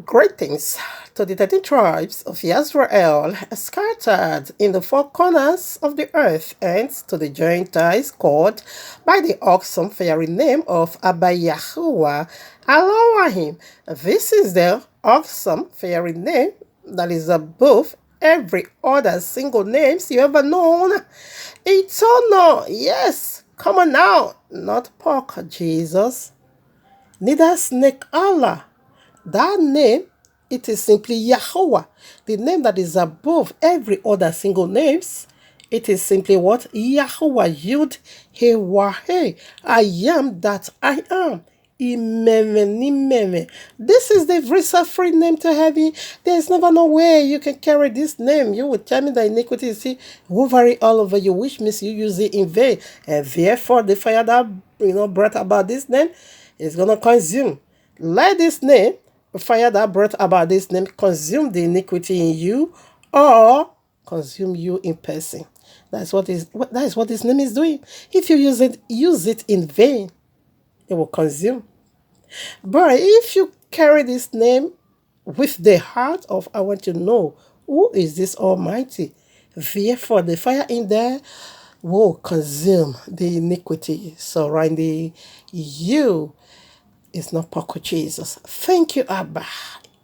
Greetings to the 13 tribes of Israel scattered in the four corners of the earth, and to the Gentiles called by the awesome fiery name of Abba Yahuwah Elohim. This is the awesome fiery name that is above every other single names you ever known. Eternal, yes, come on now, not pork Jesus, neither snake Allah. That name, it is simply Yahweh, the name that is above every other single names. It is simply what? Yahweh, Yud, He, Wahe. I am that I am. Imeme, Nimeme. This is the free name to heaven. There is never no way you can carry this name. You will tell me the iniquity is see hovering all over you, which means you use it in vain. And therefore, the fire that brought about this name is gonna consume. Let this name, the fire that brought about this name, consume the iniquity in you, or consume you in person. That is what this name is doing. If you use it in vain, it will consume. But if you carry this name with the heart of I want to know who is this Almighty, therefore the fire in there will consume the iniquity surrounding you. Is not Paco Jesus. Thank you, Abba.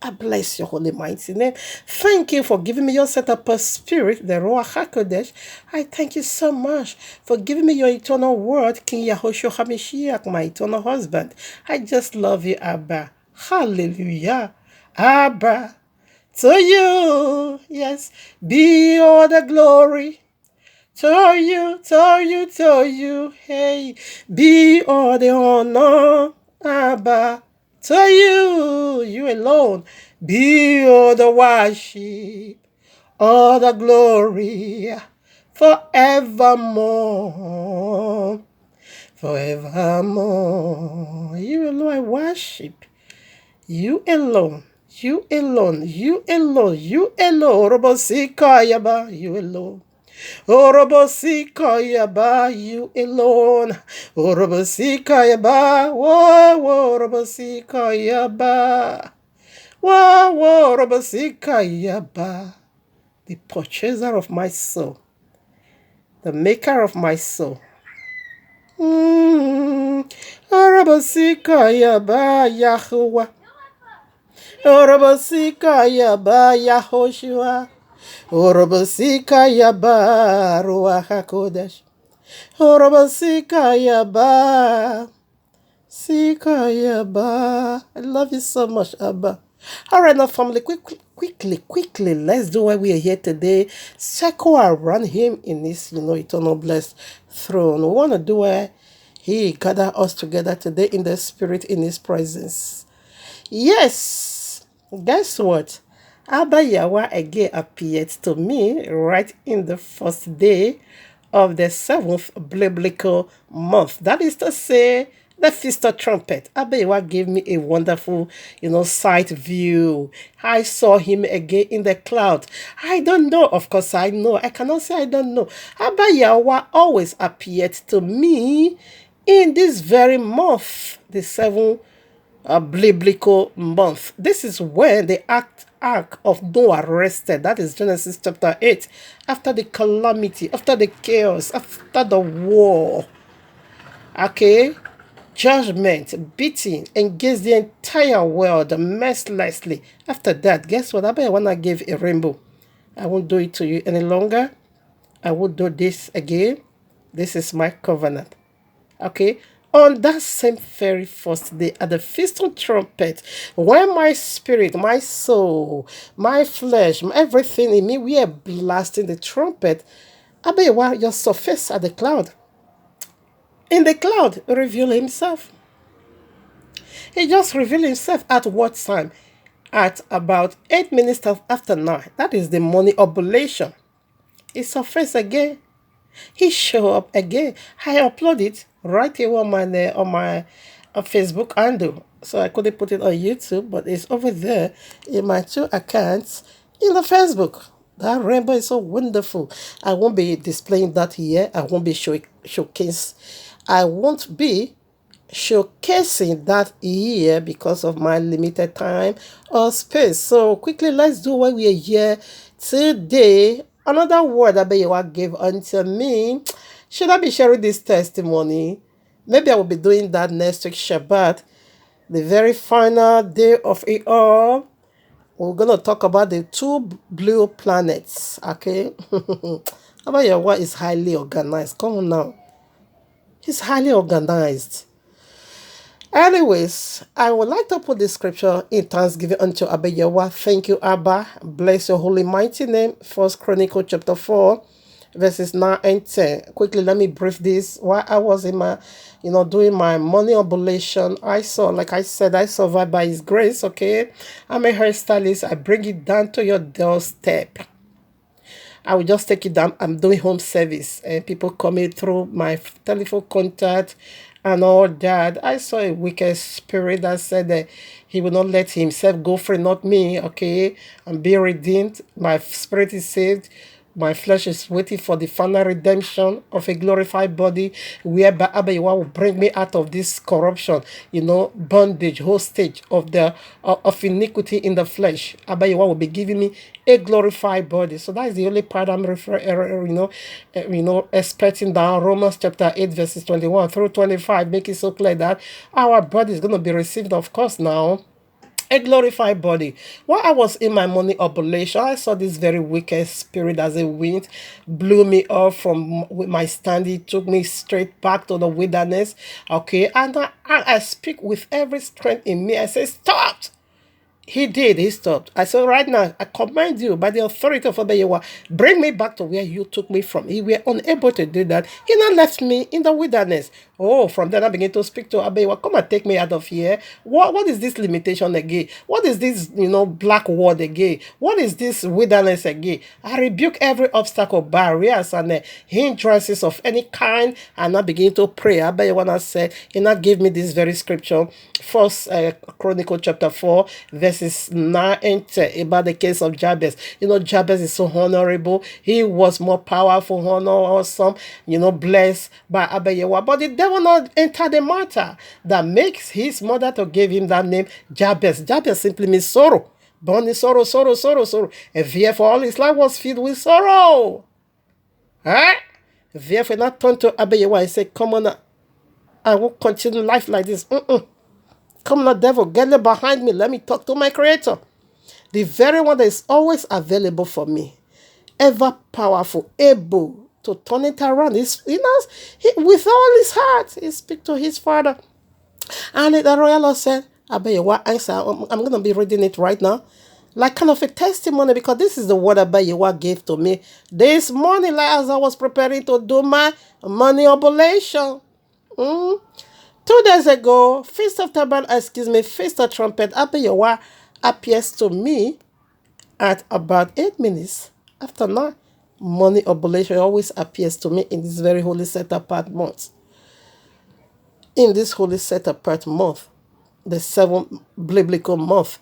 I bless your holy mighty name. Thank you for giving me your setup of spirit, the Ruach HaKodesh. I thank you so much for giving me your eternal word, King Yahushua HaMashiach, my eternal husband. I just love you, Abba. Hallelujah. Abba. To you, yes, be all the glory. To you, hey, be all the honor, Abba. To you, you alone, be all the worship, all the glory, forevermore, forevermore. You alone I worship, you alone. You alone, you alone, you alone, Robosikayaba, you alone. Orobosika yaba, you alone. Orobosika yaba, whoa, orobosika yaba. Whoa, orobosika yaba. The purchaser of my soul, the maker of my soul. Orobosika yaba, Yahuwah. Orobosika yaba, Yahoshua. Orobosika yaba, Ruach HaKodesh. Orobosika yaba, Sika yaba. I love you so much, Abba. All right, now, family, quickly, let's do why we are here today. Circle around him in his, eternal blessed throne. We want to do where he gather us together today in the spirit, in his presence. Yes, guess what? Abba Yahweh again appeared to me right in the first day of the seventh biblical month. That is to say, the Feast of Trumpet. Abba Yahweh gave me a wonderful, sight view. I saw him again in the cloud. I don't know. Of course, I know. I cannot say I don't know. Abba Yahweh always appeared to me in this very month, the seventh biblical month. This is when the ark of Noah rested. That is Genesis chapter 8. After the calamity, after the chaos, after the war. Okay? Judgment, beating, engaged the entire world mercilessly. After that, guess what? I bet when I gave a rainbow, I won't do it to you any longer. I will do this again. This is my covenant. Okay, on that same very first day at the Feast of Trumpet, when my spirit, my soul, my flesh, everything in me, we are blasting the trumpet. Abewa just surfaced at the cloud. In the cloud, reveal himself. He just revealed himself at what time? At about 8 minutes after 9. That is the morning oblation. He surfaced again. He showed up again. I uploaded it right here on my Facebook handle. So I couldn't put it on YouTube, but it's over there in my two accounts in the Facebook. That rainbow is so wonderful. I won't be displaying that here. I won't be showcase. I won't be showcasing that here because of my limited time or space. So quickly, let's do what we are here today. Another word that Abayewa gave unto me. Should I be sharing this testimony? Maybe I will be doing that next week, Shabbat, the very final day of it all. We're going to talk about the two blue planets, okay? Abayewa is highly organized. Come on now. He's highly organized. Anyways, I would like to put the scripture in thanksgiving unto Abba Yahweh. Thank you, Abba. Bless your holy mighty name. First Chronicle chapter 4, verses 9 and 10. Quickly, let me brief this. While I was in my, doing my money oblation, I saw, like I said, I survived by his grace, okay? I'm a hairstylist. I bring it down to your doorstep. I will just take it down. I'm doing home service and people coming through my telephone contact and all that. I saw a wicked spirit that said that he will not let himself go free, not me, okay? I'm being redeemed. My spirit is saved. My flesh is waiting for the final redemption of a glorified body, whereby Abba will bring me out of this corruption, bondage, hostage of iniquity in the flesh. Abba will be giving me a glorified body. So that is the only part I'm expecting down Romans chapter 8, verses 21 through 25, make it so clear that our body is going to be received, of course, now a glorified body. While I was in my morning oblation, I saw this very wicked spirit as a wind blew me off from my stand. It took me straight back to the wilderness. Okay, and I speak with every strength in me. I say, stop! He did. He stopped. I said, right now, I command you by the authority of Abayewa, bring me back to where you took me from. He were unable to do that. He now left me in the wilderness. Oh, from then I began to speak to Abayewa, come and take me out of here. What is this limitation again? What is this, black word again? What is this wilderness again? I rebuke every obstacle, barriers, and hindrances of any kind, and I begin to pray. Abayewa now said, he now gave me this very scripture, First Chronicle chapter 4, verses 9 and 10, about the case of Jabez. Jabez is so honorable. He was more powerful, honor, awesome, blessed by Abayewa. But the devil not enter the matter that makes his mother to give him that name, Jabez. Jabez simply means sorrow. Born in sorrow, sorrow, sorrow, sorrow. And therefore all his life was filled with sorrow. Huh? Therefore not turn to Abayewa and say, come on, I will continue life like this. Come on, devil, get behind me. Let me talk to my creator. The very one that is always available for me. Ever powerful, able to turn it around. With all his heart, he speaks to his father. And the royal Lord said, Abayewa answer. I'm going to be reading it right now. Like kind of a testimony, because this is the word Abayewa gave to me this morning, like as I was preparing to do my money oblation. 2 days ago, Feast of Trumpet, Abayewa appears to me at about 8 minutes after 9. Money oblation always appears to me in this very holy set apart month. In this holy set apart month, the 7th biblical month.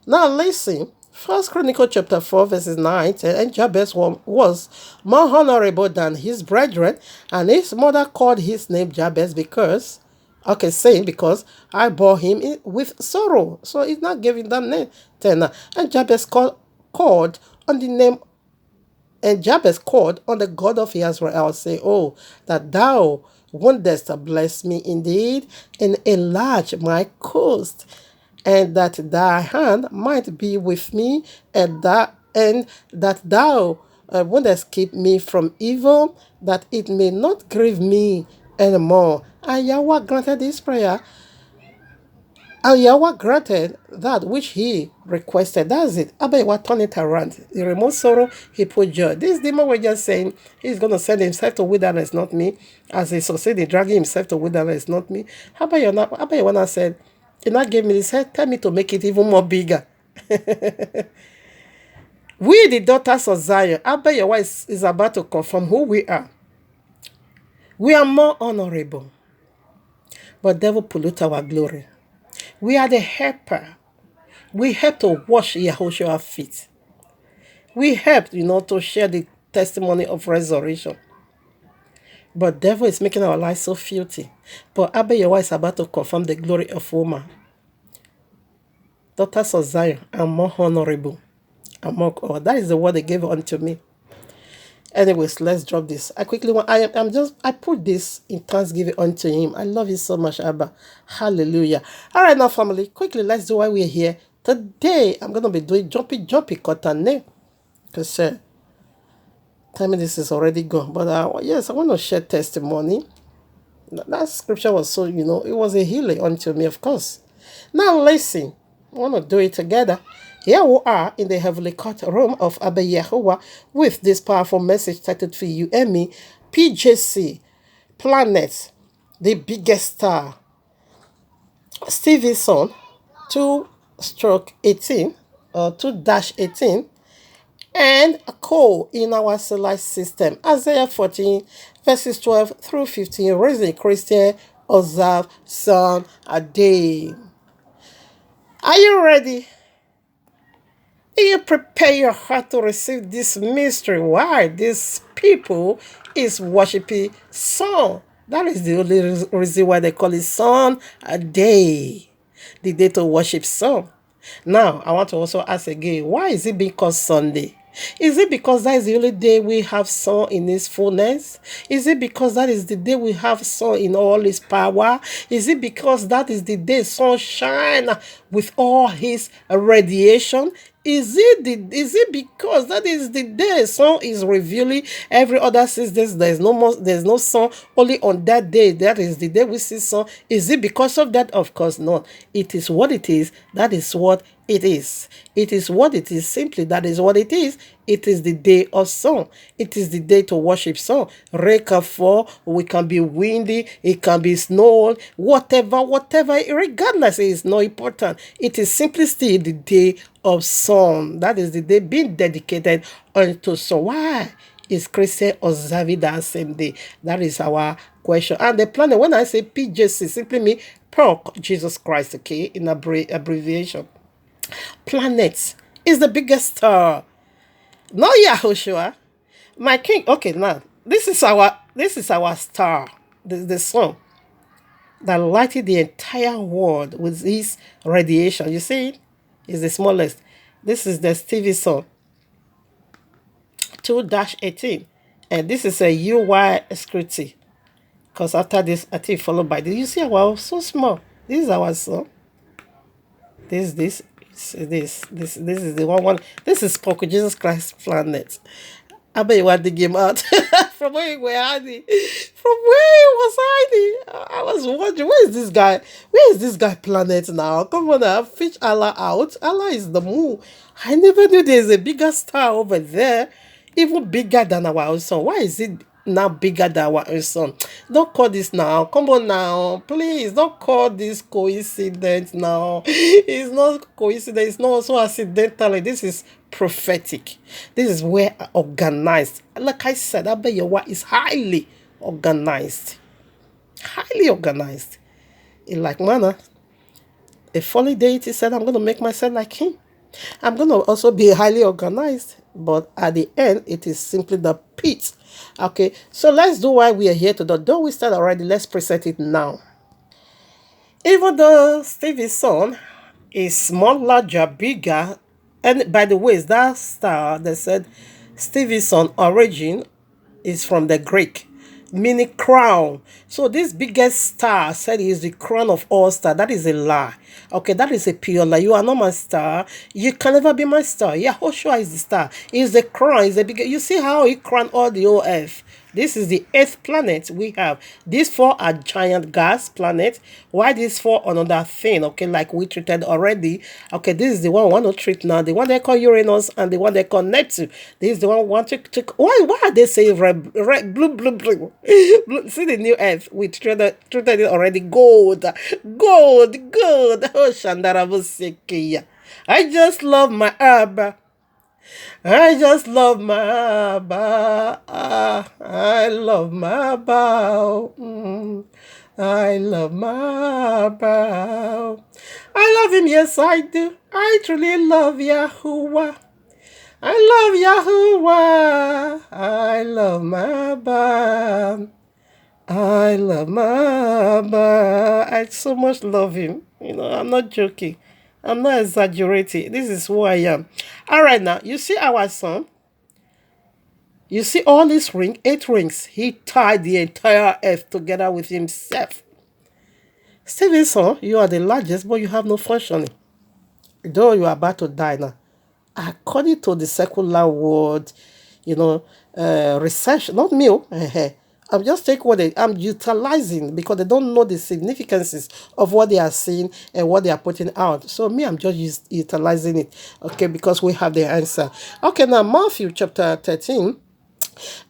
Now listen, First Chronicle chapter 4, verses 9, and Jabez was more honorable than his brethren, and his mother called his name Jabez because I bore him with sorrow. So he's not giving that name. And Jabez called on the name, and Jabez called on the God of Israel, say, oh, that thou wouldest bless me indeed, and enlarge my coast, and that thy hand might be with me, and that thou wouldest keep me from evil, that it may not grieve me anymore. And Yahweh granted this prayer. And Yahweh granted that which he requested. That's it. Abayewa turned it around. He removed sorrow, he put joy. This demon was just saying he's going to send himself to wilderness, not me. As he succeeded dragging himself to wilderness, not me. Abayewa said, he not gave me this, tell me to make it even more bigger. We, the daughters of Zion, Abayewa is about to confirm who we are. We are more honorable. But devil pollute our glory. We are the helper. We help to wash Yahushua's feet. We help, to share the testimony of resurrection. But devil is making our lives so filthy. But Abba Yahweh is about to confirm the glory of woman. Daughters of Zion are more honorable among all. That is the word they gave unto me. Anyways, let's drop this. I quickly want I put this in thanksgiving unto him. I love you so much, Abba. Hallelujah. All right, now family, quickly let's do why we're here. Today I'm gonna be doing jumpy cotton, because tell me this is already gone. But yes, I want to share testimony. That scripture was so, it was a healing unto me, of course. Now listen, I want to do it together. Here we are in the heavenly courtroom of Abba Yahuwah with this powerful message titled for you and me, PJC, Planet, the biggest star, Stevenson, 2-18, or 2-18, and a coal in our solar system. Isaiah 14, verses 12 through 15. Raising Christian, observe sun a day. Are you ready? Do you prepare your heart to receive this mystery? Why these people is worshiping sun? That is the only reason why they call it sun a day. The day to worship sun. Now, I want to also ask again, why is it being called Sunday? Is it because that is the only day we have sun in its fullness? Is it because that is the day we have sun in all its power? Is it because that is the day sun shine with all his radiation? Is it because that is the day sun is revealing every other 6 days there's no sun only on that day, that is the day we see sun? Is it because of that? Of course not. It is what it is. That is what it is. It is what it is. Simply, that is what it is. It is the day of sun. It is the day to worship sun. Rain can fall. We can be windy. It can be snow. Whatever. Regardless, it is not important. It is simply still the day of sun. That is the day being dedicated unto sun. Why is Christian observing that same day? That is our question. And the planet, when I say PJC, simply mean Pork Jesus Christ, okay, in abbreviation. Planet is the biggest star. Not Yahushua, my king. Okay, now this is our star, the sun that lighted the entire world with his radiation. You see it? It's the smallest. This is the Stevenson 2-18, and this is a UY scripty. Because after this, I think followed by this. You see, wow, so small. This is our sun. This is the one. This is Poco Jesus Christ planet. I bet you want to dig him out from where he was hiding. From where he was hiding. I was wondering, where is this guy? Where is this guy planet now? Come on now, fish Allah out. Allah is the moon. I never knew there's a bigger star over there, even bigger than our own sun. Why is it now bigger than our own sun? Don't call this now. Come on now. Please don't call this coincidence now. It's not coincidence. It's not also accidentally. This is prophetic. This is where organized. Like I said, Abba Yahweh is highly organized. Highly organized. In like manner, a fallen deity said, I'm going to make myself like him. I'm going to also be highly organized, but at the end, it is simply the pit. Okay, so let's do why we are here today. Don't we start already? Let's present it now. Even though Stevenson is small, larger, bigger, and by the way, that star that said Stevenson origin is from the Greek, meaning crown. So this biggest star said he is the crown of all stars. That is a lie. Okay, that is a pure lie. You are not my star. You can never be my star. Yahushua is the star. He is the crown. Is the biggest. You see how he crowned all the whole earth. This is the eighth planet we have. These four are giant gas planets. Why these four another thing? Okay, like we treated already. Okay, this is the one we want to treat now. The one they call Uranus and the one they call Neptune. This is the one we want to why are they saying red, blue? See the new earth. We treated it already. Gold. Oh, Shandarabusekia. I just love my herb. I just love my bow. I love my bow. I love my bow. I love him, yes I do. I truly love Yahuwah. I love Yahuwah. I love my bow. I love Mama. I so much love him. I'm not joking. I'm not exaggerating. This is who I am. All right, now, you see our son? You see all these rings, 8 rings. He tied the entire earth together with himself. Stevenson, you are the largest, but you have no functioning. Though you are about to die now. According to the secular world, you know, research, not me. I'm just taking I'm utilizing because they don't know the significances of what they are seeing and what they are putting out. So me, I'm just utilizing it, okay, because we have the answer. Okay, now Matthew chapter 13,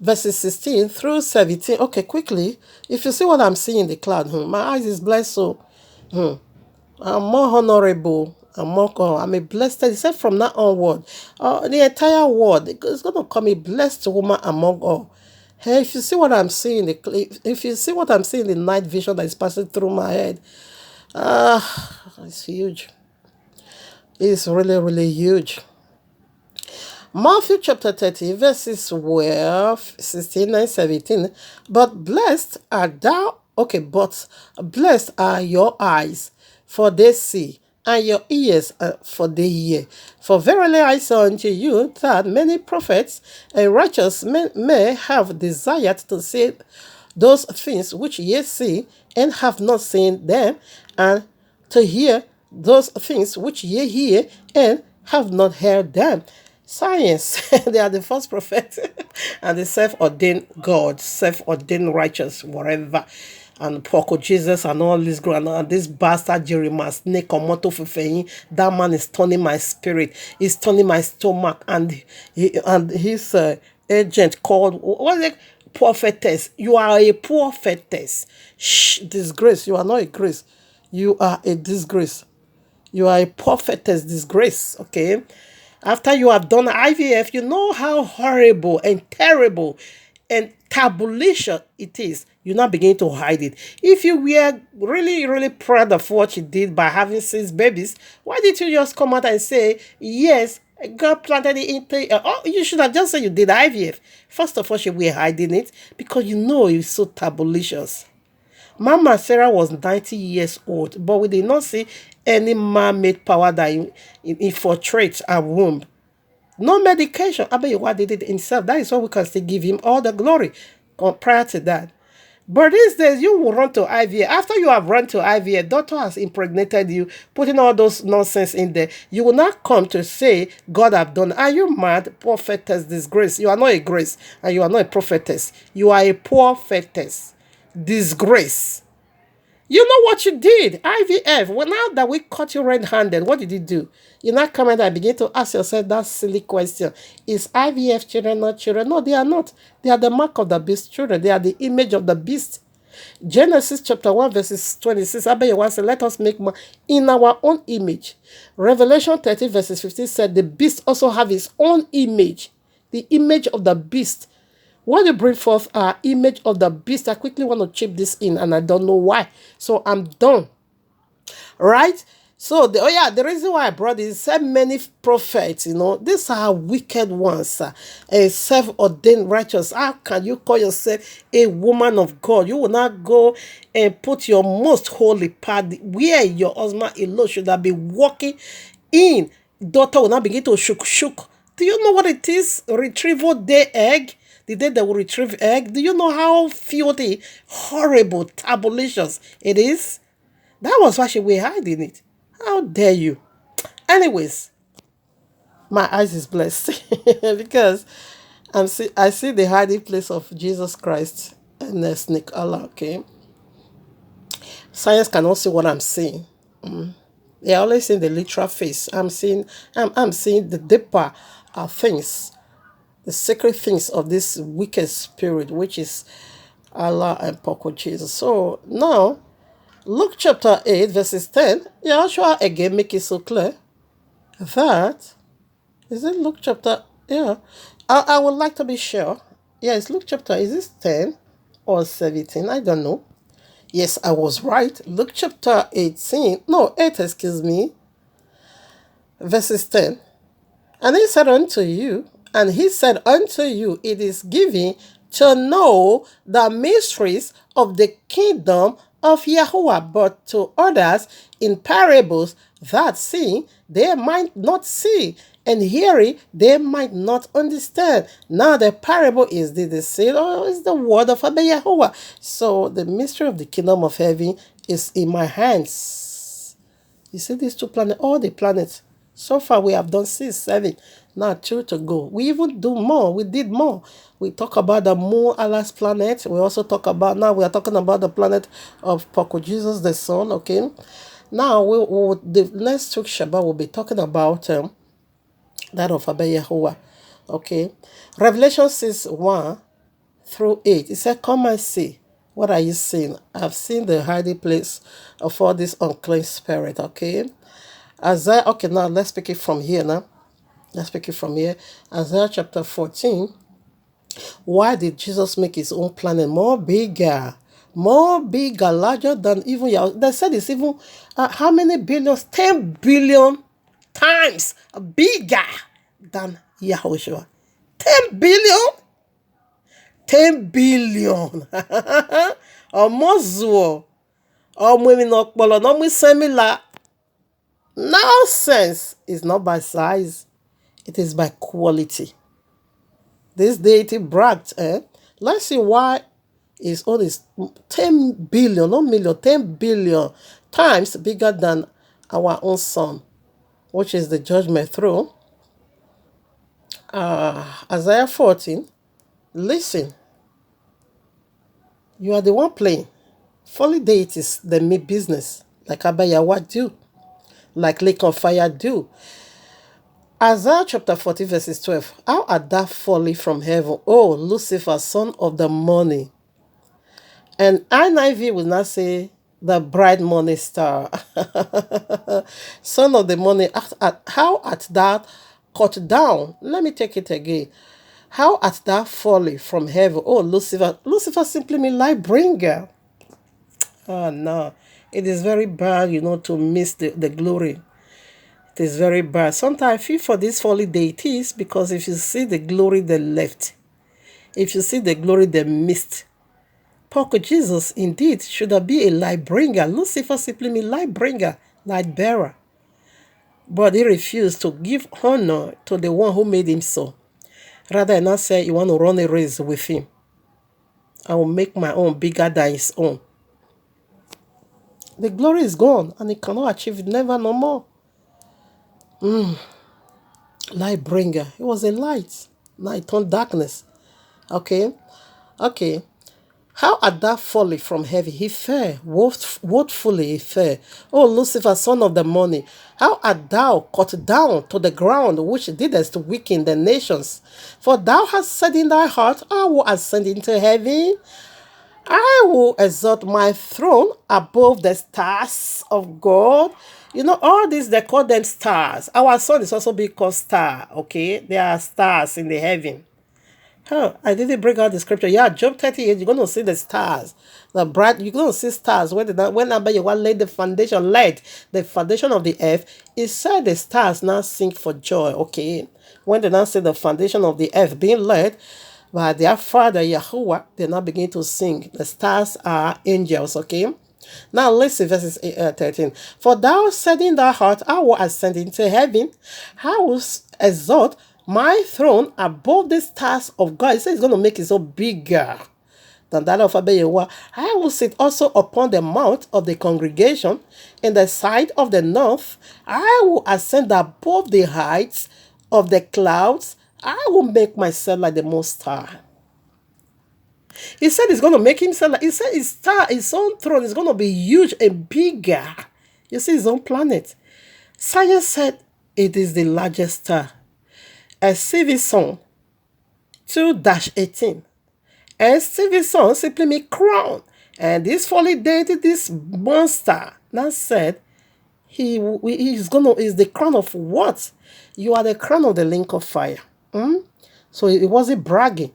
verses 16 through 17. Okay, quickly, if you see what I'm seeing in the cloud, my eyes is blessed, so I'm more honorable. I'm a blessed. He said from now onward, the entire world is going to come a blessed woman among all. Hey, if you see what I'm seeing, if you see what I'm seeing, the night vision that is passing through my head, it's huge. It's really, really huge. Matthew chapter 30, verses 12, 16, and 17. But blessed art thou, okay, but blessed are your eyes, for they see, and your ears, for they hear. For verily I say unto you that many prophets and righteous men may have desired to see those things which ye see, and have not seen them, and to hear those things which ye hear, and have not heard them. Science, they are the first prophet and the self-ordained God, self-ordained righteous, whatever. And Poco Jesus and all this ground and this bastard Jeremiah snake or moto fufeyin, that man is turning my spirit, he's turning my stomach, and his agent called what is it? Prophetess. You are a prophetess. Shh, disgrace. You are not a grace. You are a disgrace. You are a prophetess disgrace, okay? After you have done IVF, you know how horrible and terrible and tabulation it is. You now begin to hide it. If you were really, really proud of what you did by having 6 babies, why did you just come out and say, yes, God planted it into oh, you should have just said you did IVF. First of all, you were hiding it because you know it's so tabulicious. Mama Sarah was 90 years old, but we did not see any man-made power that infiltrates her womb. No medication. Abayuwa did it himself. That is why we can still give him all the glory prior to that. But these days, you will run to IVF. After you have run to IVF, doctor has impregnated you, putting all those nonsense in there. You will not come to say, God have done. Are you mad? Prophetess disgrace. You are not a grace, and you are not a prophetess. You are a prophetess. Disgrace. You know what you did? IVF. Well, now that we caught you red-handed, what did you do? You now come and begin to ask yourself that silly question. Is IVF children not children? No, they are not. They are the mark of the beast children. They are the image of the beast. Genesis chapter 1 verses 26. Abayewa said, let us make man in our own image. Revelation 30 verses 15 said, the beast also have his own image. The image of the beast. What you bring forth are image of the beast. I quickly want to chip this in and I don't know why. So I'm done. Right? So, the reason why I brought this, said many prophets, these are wicked ones, self-ordained righteous. How can you call yourself a woman of God? You will not go and put your most holy part where your husband alone should have been walking in. Daughter will not begin to shook. Do you know what it is? Retrieval day egg? The day they will retrieve egg. Do you know how filthy, horrible, tabulicious it is? That was why she was hiding it. How dare you? Anyways, my eyes is blessed because I see the hiding place of Jesus Christ and the snake Allah, okay? Science cannot see what I'm seeing. They're always seeing the literal face. I'm seeing the deeper things, the secret things of this wicked spirit, which is Allah and Poco Jesus. So now, Luke chapter 8, verses 10, Yahshua again make it so clear that, is it Luke chapter, yeah, I would like to be sure. Yeah, it's Luke chapter, is this 10 or 17? I don't know. Yes, I was right. Luke chapter 18, no, 8, excuse me, verses 10. And he said unto you, it is given to know the mysteries of the kingdom of Yahweh, but to others in parables, that seeing they might not see, and hearing they might not understand. Now the parable is the seed, or is the word of Abba Yahweh. So the mystery of the kingdom of heaven is in my hands. You see these two planets, all the planets. So far we have done 6, 7. Now 2 to go. We even do more. We did more. We talk about the moon, Allah's planet. We also talk about, now we are talking about the planet of Poko Jesus, the sun. Okay. Now the next week Shabbat will be talking about that of Abba Yahuwah. Okay. Revelation 6, 1 through 8. It said, come and see. What are you seeing? I've seen the hiding place of all this unclean spirit. Okay. Isaiah, okay, now let's pick it from here now. Let's pick it from here. Isaiah chapter 14. Why did Jesus make his own planet more bigger? More bigger, larger than even Yahweh. They said it's even, how many billions? 10 billion times bigger than Yahushua. 10 billion? 10 billion. Almost zero. Maybe not, but not with similar. Nonsense. It's not by size, it is by quality. This deity bragged. Let's see why his own is 10 billion, not million, 10 billion times bigger than our own sun, which is the judgment throne. Isaiah 14. Listen, you are the one playing. Folly deities, the me business, like Abba Yahweh do, like Lake of Fire do. Isaiah chapter 40 verses 12. How art thou fallen from heaven, O Lucifer, son of the morning? And NIV will not say the bright morning star. Son of the morning, how art thou cut down? Let me take it again. How art thou fallen from heaven, O Lucifer? Lucifer simply means light bringer. Oh no, it is very bad, to miss the glory. It is very bad. Sometimes I feel for these fallen deities, because if you see the glory they left, if you see the glory they missed, Poko Jesus indeed should have been a light bringer. Lucifer simply means light bringer, light bearer. But he refused to give honor to the one who made him so. Rather than not say you want to run a race with him. I will make my own bigger than his own. The glory is gone, and he cannot achieve it, never no more. Light bringer. It was a light. Now it turned darkness. Okay. How art thou fallen from heaven? He fell. Woefully he fell. O Lucifer, son of the morning, how art thou cut down to the ground, which didst weaken the nations? For thou hast said in thy heart, I will ascend into heaven. I will exalt my throne above the stars of God. All these, they call them stars. Our sun is also being called star, okay? There are stars in the heaven. I didn't bring out the scripture. Yeah, Job 38, you're going to see the stars. The bright, you're going to see stars. When Abba Yahweh laid the foundation of the earth, it said the stars now sing for joy, okay? When they now see the foundation of the earth being laid by their father Yahuwah, they now begin to sing. The stars are angels, okay? Now listen, verses 13. For thou said in thy heart, I will ascend into heaven. I will exalt my throne above the stars of God. He says he's going to make it so bigger than that of Abba Yahweh. I will sit also upon the mount of the congregation in the side of the north. I will ascend above the heights of the clouds. I will make myself like the Most High. He said he's going to make himself like, he said his own throne is going to be huge and bigger. You see his own planet. Science said it is the largest star. A CV song 2-18. And CV song simply means crown. And this folly deity, this monster, now said he's the crown of what? You are the crown of the link of fire. So it wasn't bragging.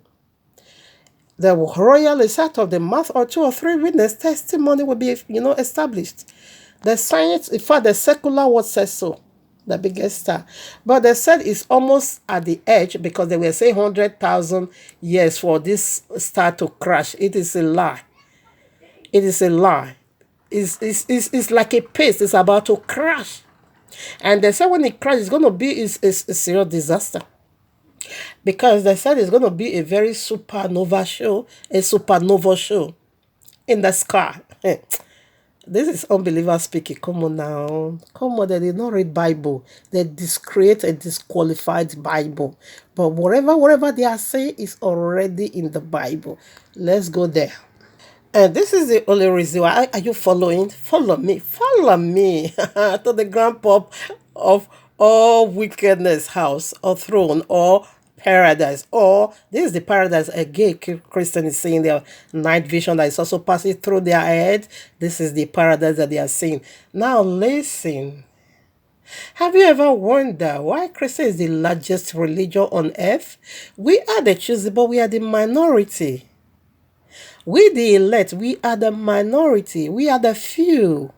The royal is out of the mouth or 2 or 3 witness testimony will be established. The science, in fact, the secular word says so. the biggest star. But they said it's almost at the edge because they were saying 100,000 years for this star to crash. It is a lie. It is a lie. It's like a paste. It's about to crash. And they said when it crashes, it's going to be a serious disaster. Because they said it's going to be a very supernova show in the sky. This is unbeliever speaking. Come on now. Come on, they did not read Bible. They discreate a disqualified Bible. But whatever they are saying is already in the Bible. Let's go there. And this is the only reason why. Are you following? Follow me. Follow me to the grand pop of all wickedness house or throne or paradise. Or this is the paradise a gay Christian is seeing their night vision that is also passing through their head. This is the paradise that they are seeing. Now listen. Have you ever wondered why Christian is the largest religion on earth? We are the chosen, but we are the minority. We, the elect, we are the minority. We are the few.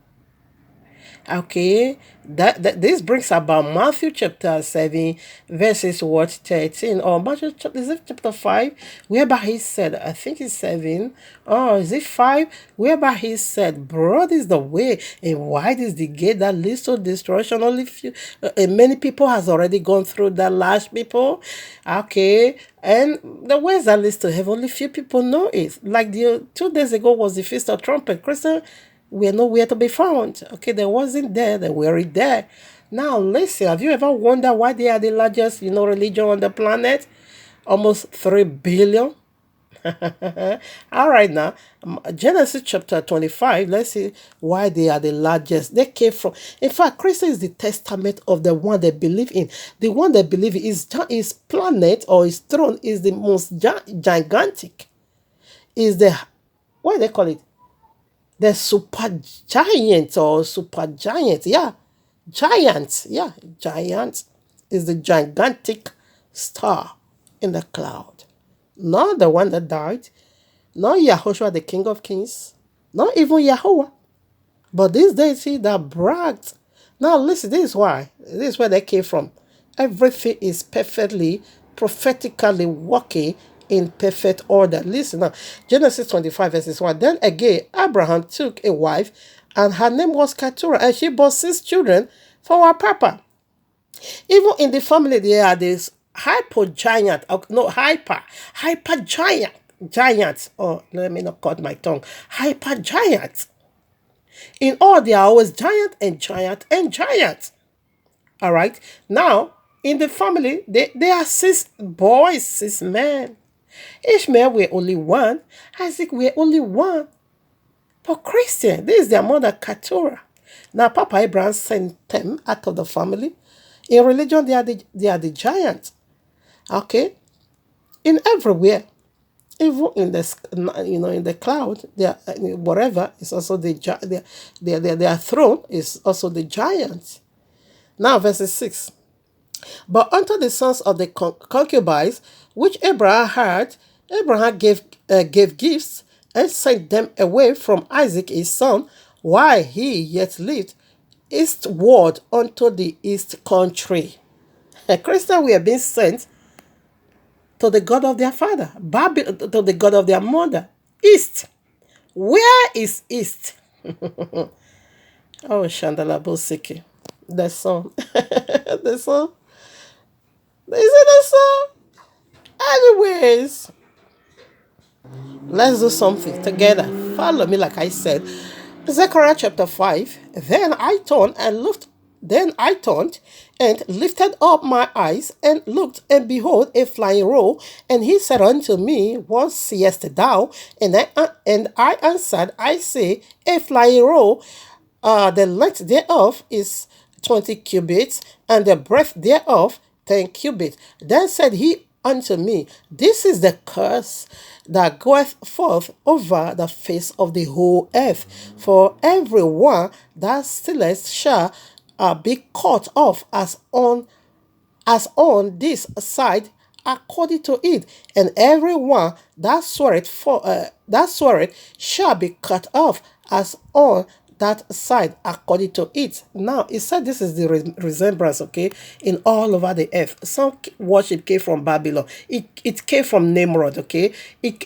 Okay, that this brings about Matthew chapter 7, verses what 13, or Matthew chapter, is it chapter 5, whereby he said, I think it's 7, or is it 5, whereby he said, broad is the way and wide is the gate that leads to destruction. Only few, many people has already gone through that, large people. Okay, and the ways that leads to heaven, only few people know it. Like the 2 days ago was the Feast of Trumpet. Christian we're nowhere to be found. Okay, they wasn't there, they weren't there. Now listen, have you ever wondered why they are the largest, religion on the planet? Almost 3 billion. All right, now Genesis chapter 25. Let's see why they are the largest. They came from. In fact, Christ is the testament of the one they believe in. The one they believe in is planet or his throne is the most gigantic. Is the what do they call it? The super giant or super giant, yeah, giant, yeah, giant is the gigantic star in the cloud. Not the one that died, not Yahushua, the King of Kings, not even Yahweh, but this deity that bragged. Now listen, this is why. This is where they came from. Everything is perfectly, prophetically working in perfect order. Listen now. Genesis 25 verses 1. Then again, Abraham took a wife, and her name was Keturah, and she bore 6 children for her papa. Even in the family, there are this hyper giant, giants. Oh, let me not cut my tongue. Hyper giant. In all, they are always giant and giant and giant. All right. Now, in the family, there are 6 boys, 6 men. Ishmael were only one. Isaac were only one. But Christian, this is their mother Keturah. Now Papa Abraham sent them out of the family. In religion, they are the giants. Okay? In everywhere. Even in the in the cloud, whatever is also their throne is also the giants. Now verse 6. But unto the sons of the concubines, which Abraham had, Abraham gave gifts and sent them away from Isaac his son, while he yet lived, eastward unto the east country. A Christian were being sent to the God of their father, Babylon, to the God of their mother, east. Where is east? Oh, Shandala Bosiki. The sun. The sun. Is it the sun? Anyways, let's do something together. Follow me, like I said. Zechariah chapter 5. Then I turned and lifted up my eyes and looked, and behold, a flying roll. And he said unto me, what seest thou? And I answered, I say, a flying roll. The length thereof is 20 cubits, and the breadth thereof 10 cubits. Then said he unto me, this is the curse that goeth forth over the face of the whole earth. For every one that stealeth shall be cut off as on this side according to it, and every one that sweareth shall be cut off as on that side according to it. Now, it said this is the resemblance, okay, in all over the earth. Some worship came from Babylon. It came from Nimrod, okay.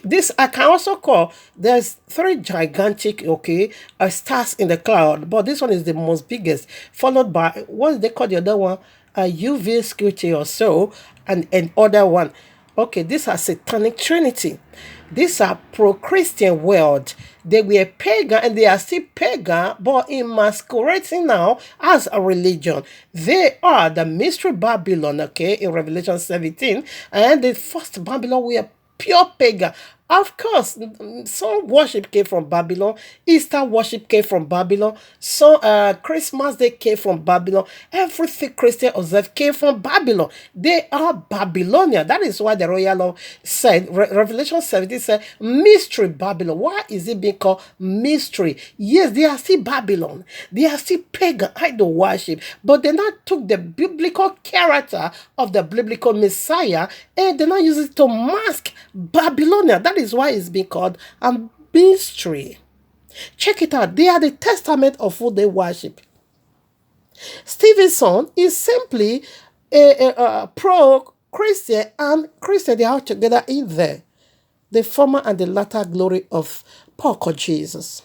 This I can also call, there's three gigantic, okay, stars in the cloud, but this one is the most biggest, followed by, what they call the other one? A UV Scuti or so, and other one. Okay, these are satanic trinity. These are pro-Christian world. They were pagan and they are still pagan, but in masquerading now as a religion. They are the mystery Babylon, okay, in Revelation 17. And the first Babylon were pure pagan. Of course, some worship came from Babylon. Easter worship came from Babylon. So Christmas Day came from Babylon. Everything Christian observe came from Babylon. They are Babylonian. That is why the royal law said, Revelation 17 said, mystery Babylon. Why is it being called mystery? Yes, they are still Babylon. They are still pagan idol worship. But they now took the biblical character of the biblical Messiah and they now use it to mask Babylonia. That is why it's being called a mystery. Check it out. They are the testament of who they worship. Stevenson is simply a pro-Christian and Christian. They are together in there. The former and the latter glory of Pork Jesus.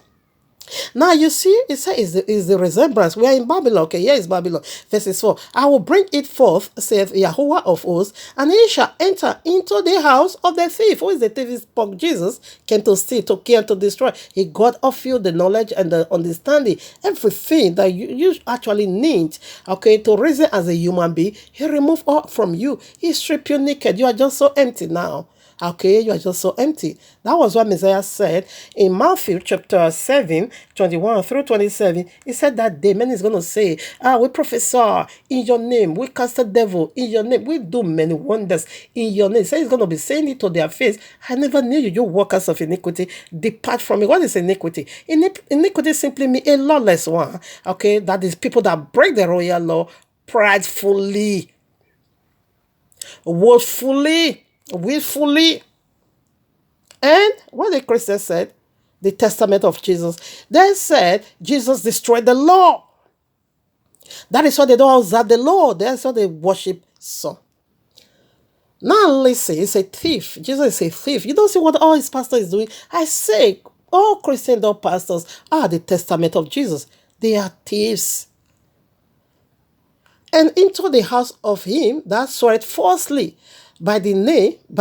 Now you see, it says is the resemblance. We are in Babylon. Okay, here is Babylon. Verses 4. I will bring it forth, saith Yahuwah of hosts, and he shall enter into the house of the thief. Who is the thief? Is Pork Jesus, came to steal, to kill, to destroy. He got off you the knowledge and the understanding. Everything that you actually need, okay, to reason as a human being, he removed all from you. He stripped you naked. You are just so empty now. Okay, you are just so empty. That was what Messiah said in Matthew chapter 7, 21 through 27. He said that day, man is going to say, we prophesy in your name, we cast a devil in your name, we do many wonders in your name. So he's going to be saying it to their face. I never knew you, you workers of iniquity. Depart from me. What is iniquity? Iniquity simply means a lawless one. Okay, that is people that break the royal law pridefully, willfully. And what the Christians said, the testament of Jesus, they said Jesus destroyed the law. That is why they don't observe the law. That's why they worship Son. Now listen, he's a thief. Jesus is a thief. You don't see what all his pastor is doing. I say, all Christian pastors are the testament of Jesus. They are thieves. And into the house of him that sweareth falsely by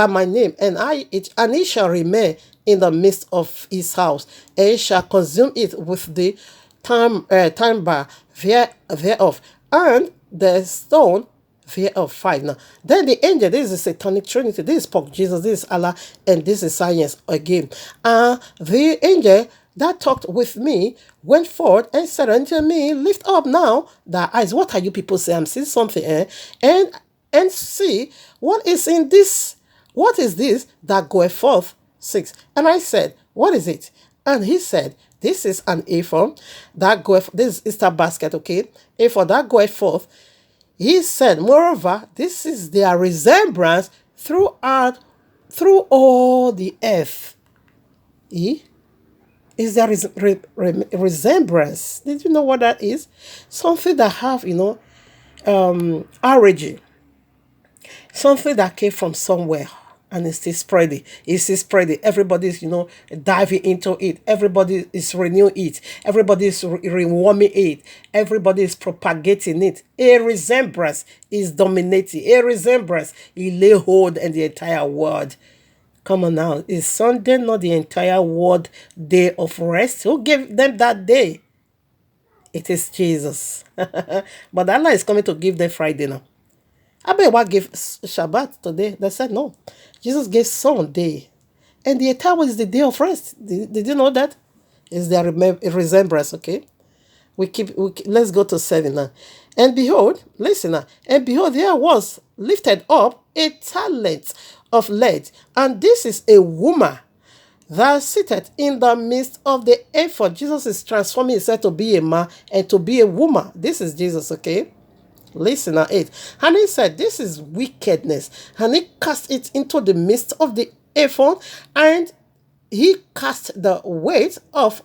my name, and he shall remain in the midst of his house, and he shall consume it with the timber thereof, and the stone thereof. 5. Now, then the angel, this is the satanic trinity, this is Pork Jesus, this is Allah, and this is science again. The angel that talked with me went forth and said unto me, lift up now thy eyes. What are you people saying? I'm seeing something, and see what is in this. What is this that goeth forth? 6. And I said, what is it? And he said, this is an ephod that goeth, this is Easter basket, okay? Ephod that goeth forth. He said, moreover, this is their resemblance through all the earth. Is there resemblance? Did you know what that is? Something that have, origin. Something that came from somewhere and it's still spreading. It's still spreading. Everybody's, diving into it. Everybody is renewing it. Everybody is rewarming it. Everybody is propagating it. A resemblance is dominating. A resemblance, it lay hold in the entire world. Come on now. Is Sunday not the entire world day of rest? Who gave them that day? It is Jesus. But Allah is coming to give them Friday now. I bet what gave Shabbat today? They said no. Jesus gave Sunday. And the entire world is the day of rest. Did you know that? It's their resemblance, okay? Let's go to 7 now. And behold, listen now. And behold, there was lifted up a talent of lead. And this is a woman that sitteth in the midst of the ephod. Jesus is transforming himself to be a man and to be a woman. This is Jesus, okay? Listen at 8. And he said, this is wickedness. And he cast it into the midst of the ephod, and he cast the weight of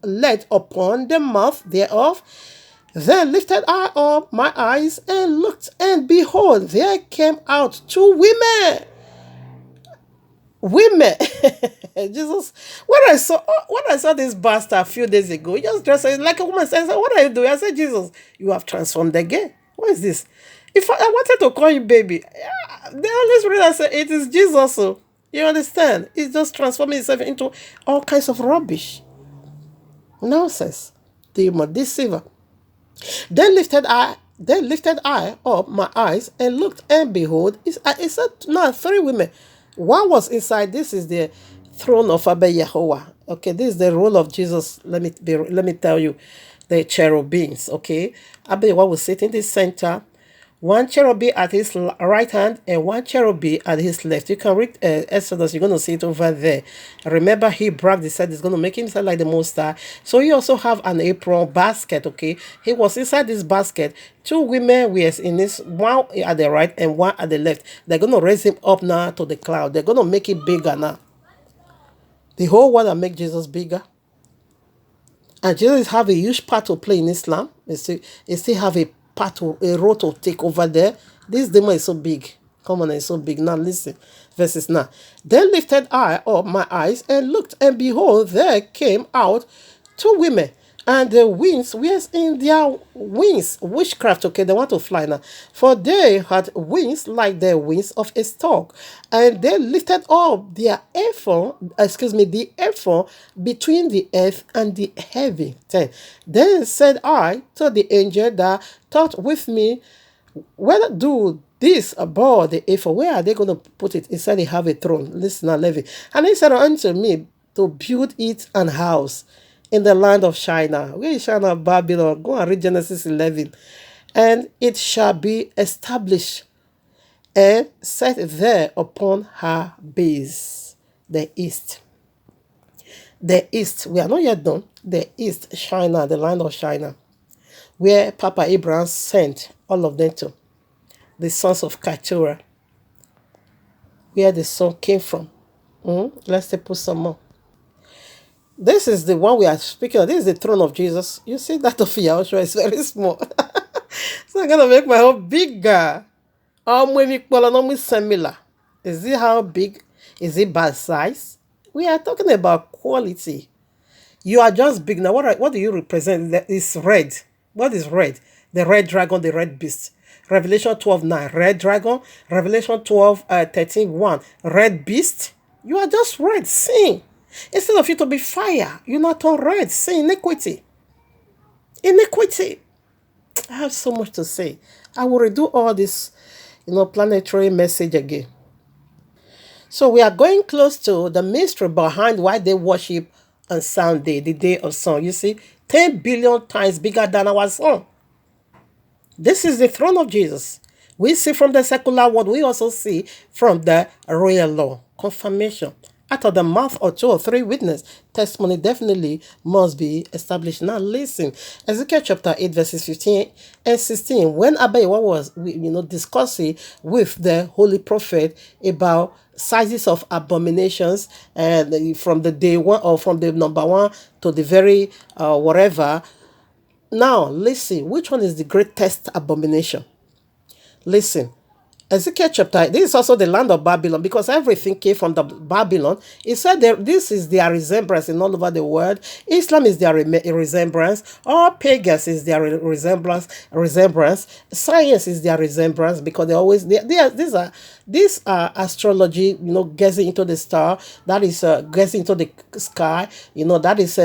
let upon the mouth thereof. Then lifted I up my eyes and looked, and behold, there came out two women. Women. Jesus, when I saw this bastard a few days ago, he just dressed like a woman. Says, "What are you doing?" I said, "Jesus, you have transformed again. What is this?" If I wanted to call you baby, the Holy Spirit I said, "It is Jesus." So you understand? It's just transforming itself into all kinds of rubbish, nonsense, demon, deceiver. Then lifted I up my eyes and looked, and behold, it said now three women. One was inside. This is the throne of Abba Yahweh. Okay, this is the role of Jesus. Let me tell you, the cherubims. Okay, Abba Yahweh will sit in the center. One cherubim at his right hand and one cherubim at his left. You can read Exodus, you're going to see it over there. Remember, he bragged, he said he's going to make himself like the Most High. So he also have an apron basket, okay? He was inside this basket. Two women were in this, one at the right and one at the left. They're going to raise him up now to the cloud. They're going to make it bigger now. The whole world will make Jesus bigger. And Jesus have a huge part to play in Islam. He still have a role to take over there. This demon is so big. Come on, it's so big. Now listen. Verses now. Then lifted I up my eyes and looked, and behold, there came out two women, and the wings were in their wings. Witchcraft, okay, they want to fly now. For they had wings like the wings of a stork. And they lifted up the ephod between the earth and the heaven. 10. Then said I to the angel that talked with me, whether do this above the ephod, where are they going to put it? He said they have a throne. Listen now, Levi. And he said unto me to build it an house in the land of China. Where is China? Babylon. Go and read Genesis 11. And it shall be established and set there upon her base. The east. The east. We are not yet done. The east, China, the land of China, where Papa Abraham sent all of them to. The sons of Keturah, where the son came from. Let's put some more. This is the one we are speaking of. This is the throne of Jesus. You see that of Yahushua is very small. So I'm going to make my home bigger. Similar. Is it how big? Is it bad size? We are talking about quality. You are just big. Now, what do you represent? It's red. What is red? The red dragon, the red beast. Revelation 12:9, red dragon. Revelation 12:13:1, red beast. You are just red. Sin. Instead of you to be fire, you're not on red. Sin, iniquity. Iniquity. I have so much to say. I will redo all this, planetary message again. So we are going close to the mystery behind why they worship on Sunday, the day of sun. You see, 10 billion times bigger than our sun. This is the throne of Jesus. We see from the secular world, we also see from the royal law. Confirmation. Out of the mouth of 2 or 3 witnesses, testimony definitely must be established. Now listen, Ezekiel chapter 8 verses 15 and 16. When Abba was discussing with the holy prophet about sizes of abominations, and from the day one or from the number 1 to the very whatever. Now listen, which one is the greatest abomination? Listen. Ezekiel chapter, this is also the land of Babylon, because everything came from the Babylon. It said that this is their resemblance in all over the world. Islam is their resemblance. All pagans is their resemblance. Science is their resemblance, because these are astrology, gazing into the star. That is gazing into the sky. That is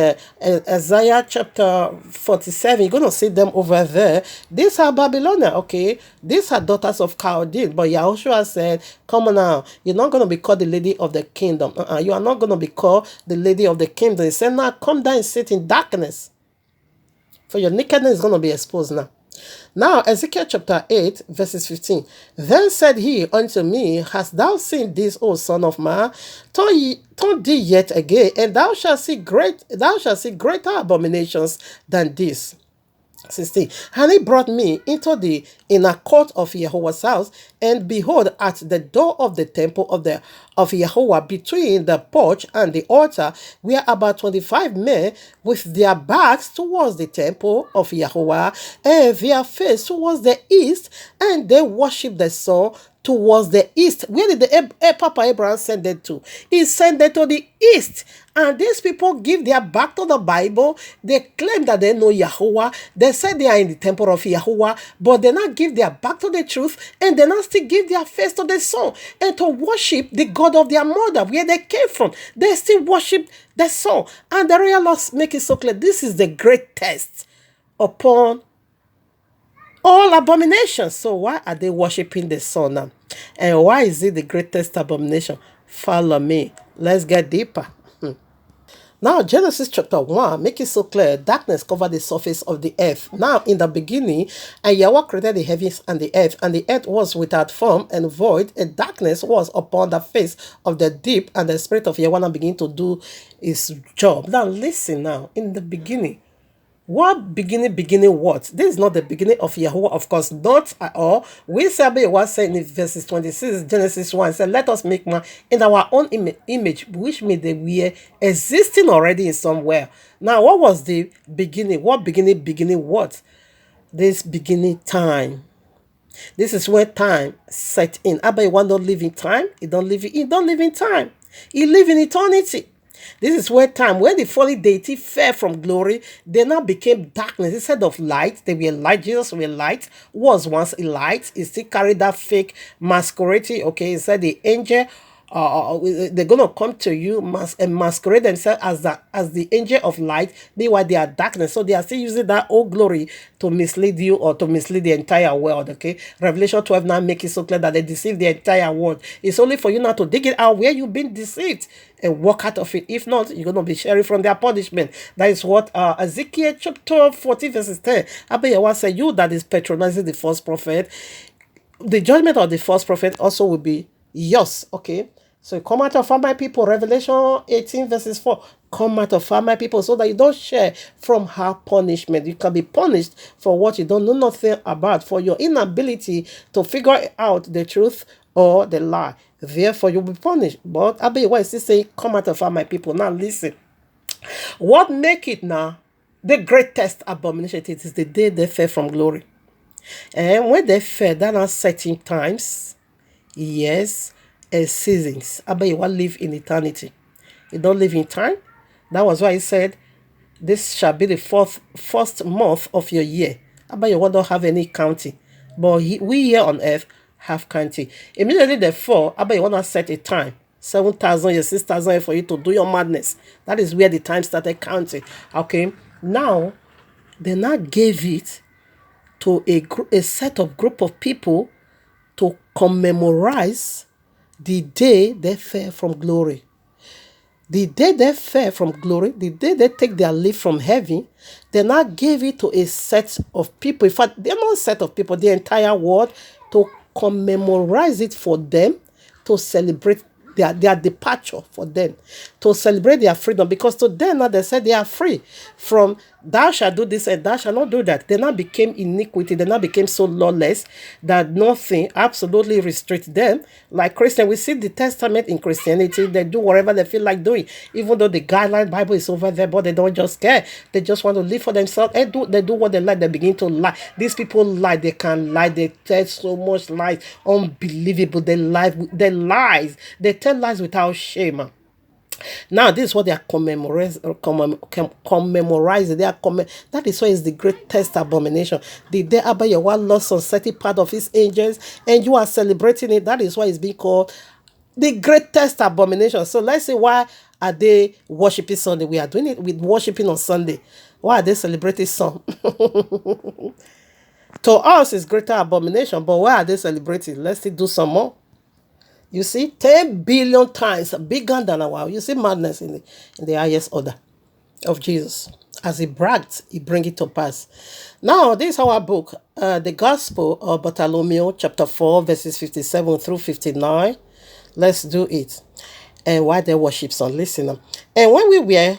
Isaiah chapter 47. You're going to see them over there. These are Babylonian, okay? These are daughters of Chaldean. But Yahushua said, come on now, you're not going to be called the lady of the kingdom. You are not going to be called the lady of the kingdom. He said, now come down and sit in darkness, for your nakedness is going to be exposed now. Now, Ezekiel chapter 8, verses 15. Then said he unto me, hast thou seen this, O son of man? Turn thee yet again, and thou shalt see greater abominations than this. 16. And he brought me into the inner court of Yahweh's house, and behold, at the door of the temple of Yahweh, between the porch and the altar, were about 25 men with their backs towards the temple of Yahweh, and their face towards the east, and they worshipped the sun towards the east. Where did the Papa Abraham send it to? He sent it to the east. And these people give their back to the Bible. They claim that they know Yahweh. They say they are in the temple of Yahweh, but they not give their back to the truth, and they not still give their face to the sun and to worship the God of their mother, where they came from. They still worship the sun. And the real Lord make it so clear. This is the great test upon all abominations. So why are they worshiping the sun now? And why is it the greatest abomination? Follow me. Let's get deeper. Now, Genesis chapter 1 make it so clear. Darkness covered the surface of the earth. Now, in the beginning, and Yahweh created the heavens and the earth was without form and void, and darkness was upon the face of the deep, and the spirit of Yahweh began to do his job. Now, listen now. In the beginning, what beginning what? This is not the beginning of Yahweh, of course, not at all. We said was saying in verses 26, Genesis 1, said, let us make man in our own image, which means they were existing already in somewhere. Now, what was the beginning? What beginning what? This beginning time. This is where time set in. Abba, you want to live in time? He don't live in time. He live in eternity. This is where time, when the fallen deity fell from glory, they now became darkness instead of light. They were light. Jesus was light, was once a light. He still carried that fake masquerading. Okay, he said the angel, they're gonna come to you and masquerade themselves as the angel of light. Meanwhile, they are darkness. So they are still using that old glory to mislead you or to mislead the entire world. Okay, Revelation 12 now make it so clear that they deceive the entire world. It's only for you now to dig it out where you've been deceived and walk out of it. If not, you're going to be sharing from their punishment. That is what Ezekiel chapter 40 verses 10. Abayawa said, you that is patronizing the false prophet, the judgment of the false prophet also will be yours. Okay, so come out of my people. Revelation 18 verses 4. Come out of my people so that you don't share from her punishment. You can be punished for what you don't know nothing about, for your inability to figure out the truth or the lie. Therefore, you'll be punished. But Abiyawa is still saying, come out of my people. Now listen. What make it now the greatest abomination? It is the day they fell from glory. And when they fell, that are certain times, yes, and seasons. Abiyawa live in eternity. You don't live in time. That was why he said, this shall be the first month of your year. Abiyawa don't have any counting. But we here on earth have counting. Immediately therefore, Abba, you want to set a time. 7,000 years, 6,000 years for you to do your madness. That is where the time started counting. Okay. Now, they now gave it to a set of group of people to commemorate the day they fell from glory. The day they fell from glory, the day they take their leave from heaven, they now gave it to a set of people. In fact, they're not a set of people, the entire world, to commemorate it for them, to celebrate their departure for them, to celebrate their freedom. Because to them now they said they are free from thou shalt do this and thou shalt not do that. They now became iniquity. They now became so lawless that nothing absolutely restricts them. Like Christian, we see the testament in Christianity. They do whatever they feel like doing, even though the guideline Bible is over there, but they don't just care. They just want to live for themselves and they do what they like. They begin to lie. These people lie. They can lie. They tell so much lies, unbelievable. They lie. They lies. They tell lies without shame. Now, this is what they are commemorizing. That is why it's the greatest abomination. The day Abba Yahweh lost some certain part of his angels, and you are celebrating it. That is why it's being called the greatest abomination. So let's say, why are they worshiping Sunday? We are doing it with worshiping on Sunday. Why are they celebrating some? To us, it's greater abomination, but why are they celebrating? Let's still do some more. You see, 10 billion times bigger than our. You see madness in the highest order of Jesus. As he bragged, he bring it to pass. Now, this is our book, the Gospel of Bartholomew, chapter 4, verses 57 through 59. Let's do it. And why they worship son, listen. And when we were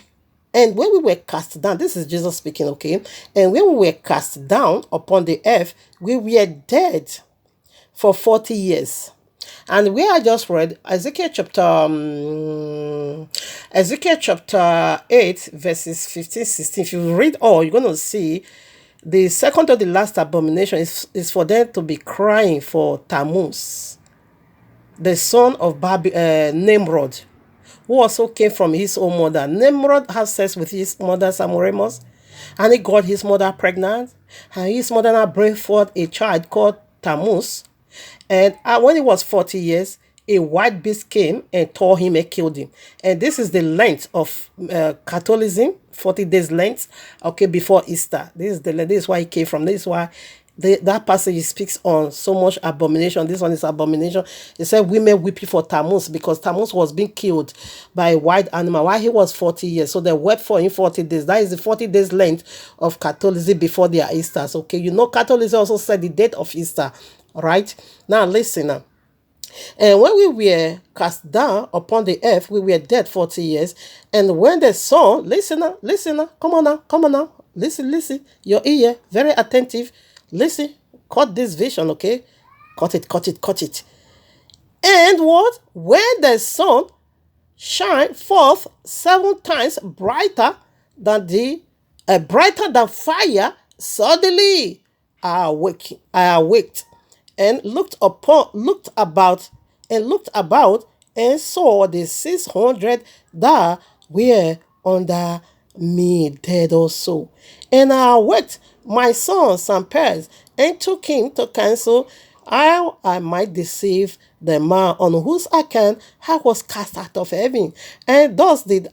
And when we were cast down, this is Jesus speaking, okay? And when we were cast down upon the earth, we were dead for 40 years. And we are just read Ezekiel chapter 8, verses 15, 16. If you read all, you're going to see the second to the last abomination is for them to be crying for Tammuz, the son of Nimrod, who also came from his own mother. Nimrod had sex with his mother, Semiramis, and he got his mother pregnant. And his mother now brought forth a child called Tammuz. And when he was 40 years, a white beast came and tore him and killed him. And this is the length of Catholicism, 40 days length, okay, before Easter. This is why he came from. This is why that passage speaks on so much abomination. This one is abomination. It said women weeping for Tammuz because Tammuz was being killed by a wild animal while he was 40 years. So they wept for him 40 days. That is the 40 days length of Catholicism before their Easters. Okay, you know Catholicism also said the date of Easter. All right. Now listen now. And when we were cast down upon the earth, we were dead 40 years. And when the sun, listen now, come on now, listen, your ear, very attentive, listen, cut this vision, okay? Cut it. And what? When the sun shine forth 7 times brighter than fire, suddenly I awaked and looked about and saw the 600 that were under me dead also. And I awaked my son Sampers and took him to counsel how I might deceive the man on whose account I was cast out of heaven. And thus did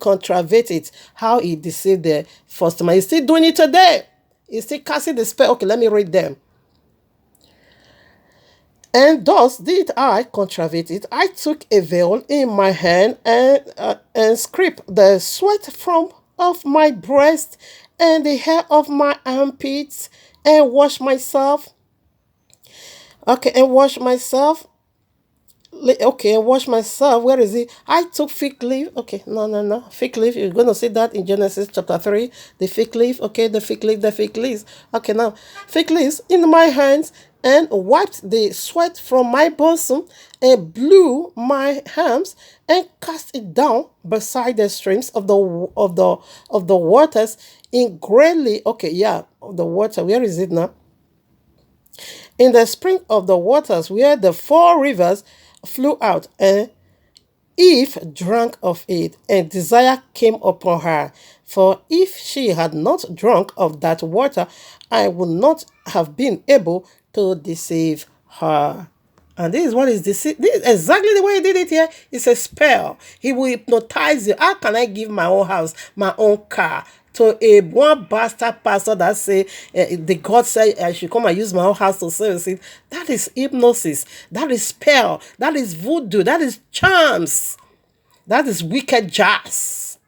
contravert it, how he deceived the first man. He's still doing it today. He's still casting the spell. Okay, let me read them. And thus did I contravert it. I took a veil in my hand and scraped the sweat from off my breast and the hair of my armpits and washed myself. Okay, and wash myself. Okay, and wash myself. Where is it? I took fig leaf. Okay, no. Fig leaf. You're going to see that in Genesis chapter 3. The fig leaf. Okay, the fig leaves. Okay, now, fig leaves in my hands and wiped the sweat from my bosom and blew my hands and cast it down beside the streams of the waters in greatly. Okay, yeah, the water. Where is it now? In the spring of the waters where the 4 rivers flew out, and Eve drank of it, and desire came upon her. For if she had not drunk of that water, I would not have been able to deceive her. And this is what is this is exactly the way he did it here. It's a spell. He will hypnotize you. How can I give my own house, my own car, to a one bastard pastor that say the God said I should come and use my own house to service it? That is hypnosis. That is spell. That is voodoo. That is charms. That is wicked jazz.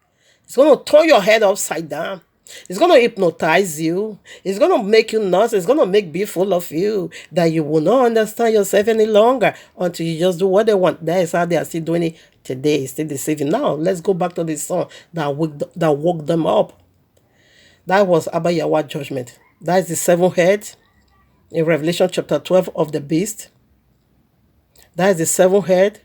It's going to turn your head upside down. It's going to hypnotize you. It's going to make you nuts. It's going to make be full of you that you will not understand yourself any longer until you just do what they want. That is how they are still doing it today. Still deceiving. Now, let's go back to the song that woke them up. That was Abba Yahweh judgment. That is the 7 heads in Revelation chapter 12 of the beast. That is the 7 head.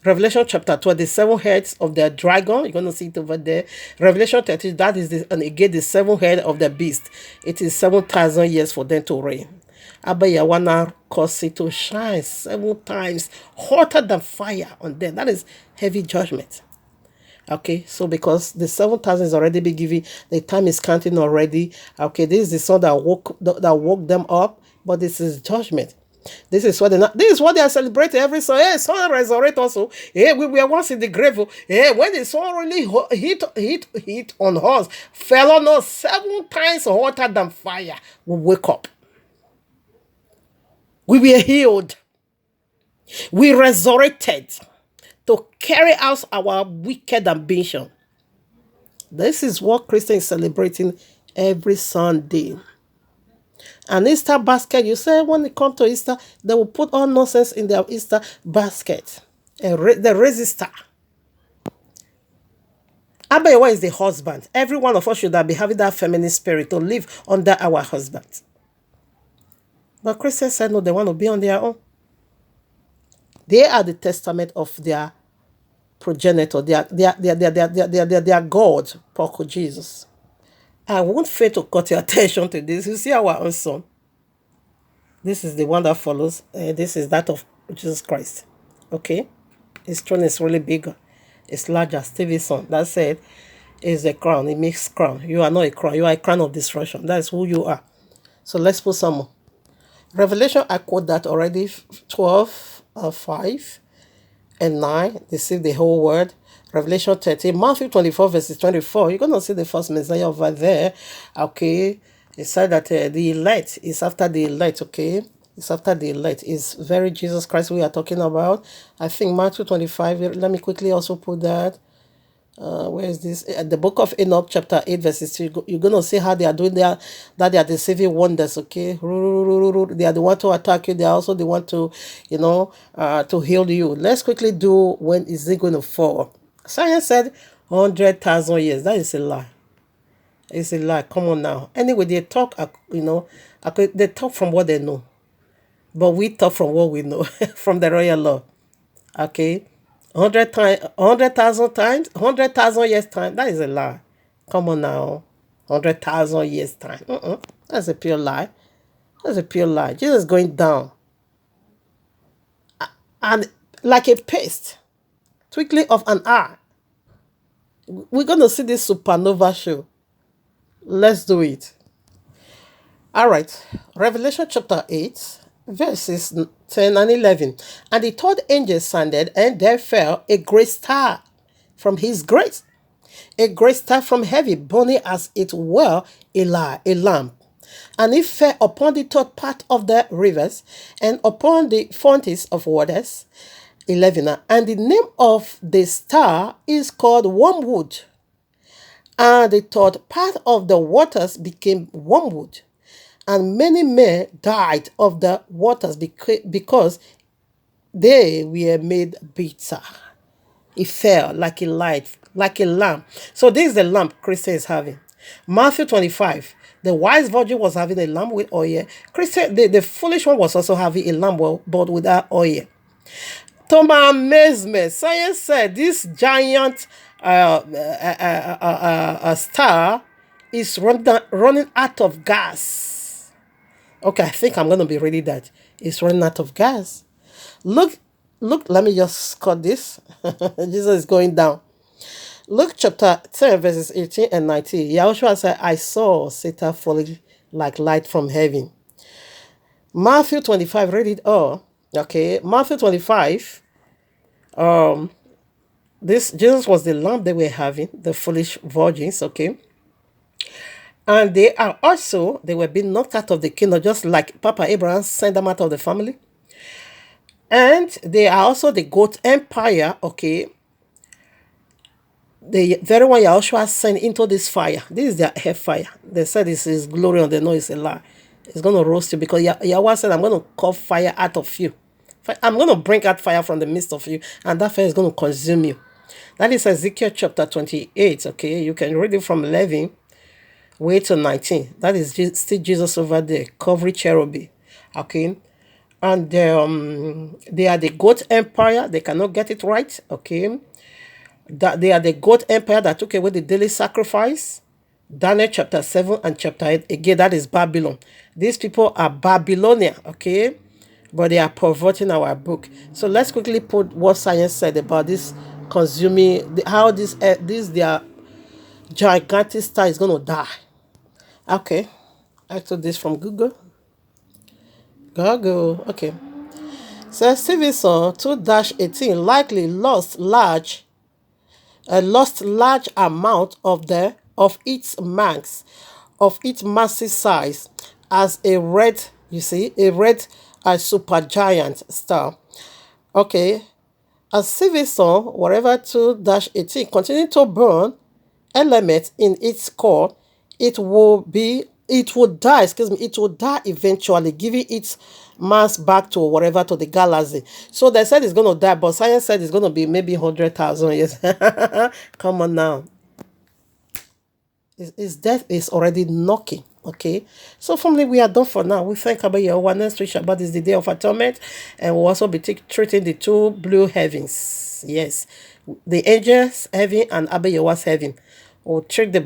Revelation chapter 12, the 7 heads of the dragon. You're going to see it over there. Revelation 13, that is and again the 7 head of the beast. It is 7,000 years for them to reign. Abba Yahweh now cause it to shine 7 times hotter than fire on them. That is heavy judgment. Okay, so because the 7,000 is already been given, the time is counting already. Okay, this is the sun that woke them up, but this is judgment. This is what they are celebrating every sun. Hey, sun resurrect also. Hey, we were once in the grave. Hey, when the sun really hit on us, fell on us 7 times hotter than fire, we wake up. We were healed. We resurrected to carry out our wicked ambition. This is what Christians celebrating every Sunday. An Easter basket, you say when it comes to Easter, they will put all nonsense in their Easter basket. The resistor. Abayawa is the husband. Every one of us should be having that feminine spirit to live under our husband. But Christians said no, they want to be on their own. They are the testament of their progenitor, their God, Paul Jesus. I won't fail to cut your attention to this. You see our own son. This is the one that follows. This is that of Jesus Christ. Okay? His throne is really bigger. It's larger. Stevie's son. That said, is a crown. It makes crown. You are not a crown. You are a crown of destruction. That is who you are. So let's put some more. Revelation, I quote that already. 12, 5 and 9. Deceive the whole world. Revelation 13. Matthew 24, verses 24. You're going to see the first Messiah over there. Okay. It said that the elect is after the elect. Okay. It's after the elect. It's very Jesus Christ we are talking about. I think Matthew 25. Let me quickly also put that. Where is this? The book of Enoch, chapter 8, verses 2. You're going to see how they are doing that they are deceiving wonders, okay? They are the one to attack you. They are also the one to, to heal you. Let's quickly do when is it going to fall. Science said 100,000 years. That is a lie. It's a lie. Come on now. Anyway, they talk, they talk from what they know. But we talk from what we know, from the royal law. Okay? 100,000 times, 100,000 years time. That is a lie. Come on now, 100,000 years time. That's a pure lie. That's a pure lie. Jesus is going down, and like a paste, twinkling of an eye. We're gonna see this supernova show. Let's do it. All right, Revelation chapter 8. Verses 10 and 11. And the third angel sounded, and there fell a great star from his grace, a great star from heaven, burning as it were a lamp. And it fell upon the third part of the rivers, and upon the fountains of waters. 11. And the name of the star is called Wormwood. And the third part of the waters became wormwood. And many men died of the waters because they were made bitter. It fell like a light, like a lamp. So this is the lamp Christ is having. Matthew 25. The wise virgin was having a lamp with oil. The foolish one was also having a lamp but without oil. To my amazement, science said this giant star is running out of gas. Okay, I think I'm going to be reading that. It's running out of gas. Look, let me just cut this. Jesus is going down. Luke chapter 10, verses 18 and 19. Yahushua said, I saw Satan falling like light from heaven. Matthew 25, read it all. Okay, Matthew 25. This Jesus was the lamp they were having, the foolish virgins, okay? And they were being knocked out of the kingdom, just like Papa Abraham sent them out of the family. And they are also the goat empire, okay? The very one Yahushua sent into this fire. This is their hair fire. They said this is glory and they know it's a lie. It's going to roast you because Yahweh said, I'm going to call fire out of you. I'm going to bring out fire from the midst of you, and that fire is going to consume you. That is Ezekiel chapter 28, okay? You can read it from 11 way to 19. That is still Jesus over there, covering cherubim, okay? And they are the goat empire. They cannot get it right, okay? That they are the goat empire that took away the daily sacrifice. Daniel chapter 7 and chapter 8. Again, that is Babylon. These people are Babylonian, okay? But they are perverting our book. So let's quickly put what science said about this consuming, how this their gigantic star is going to die. Okay, I took this from Google. Okay. So Stevenson 2-18 likely lost large amount of its massive size as a red supergiant star. Okay, as Stevenson whatever 2-18 continued to burn elements in its core, it will die eventually, giving its mass back to the galaxy. So they said it's going to die, but science said it's going to be maybe 100,000 years. Come on now. His death is already knocking. Okay, so family, we are done for now. We thank about your awareness. Next week Shabbat is the day of atonement, and we'll also be treating the two blue heavens. Yes, the angels heaven and Abba Yahuwah's heaven. We'll treat the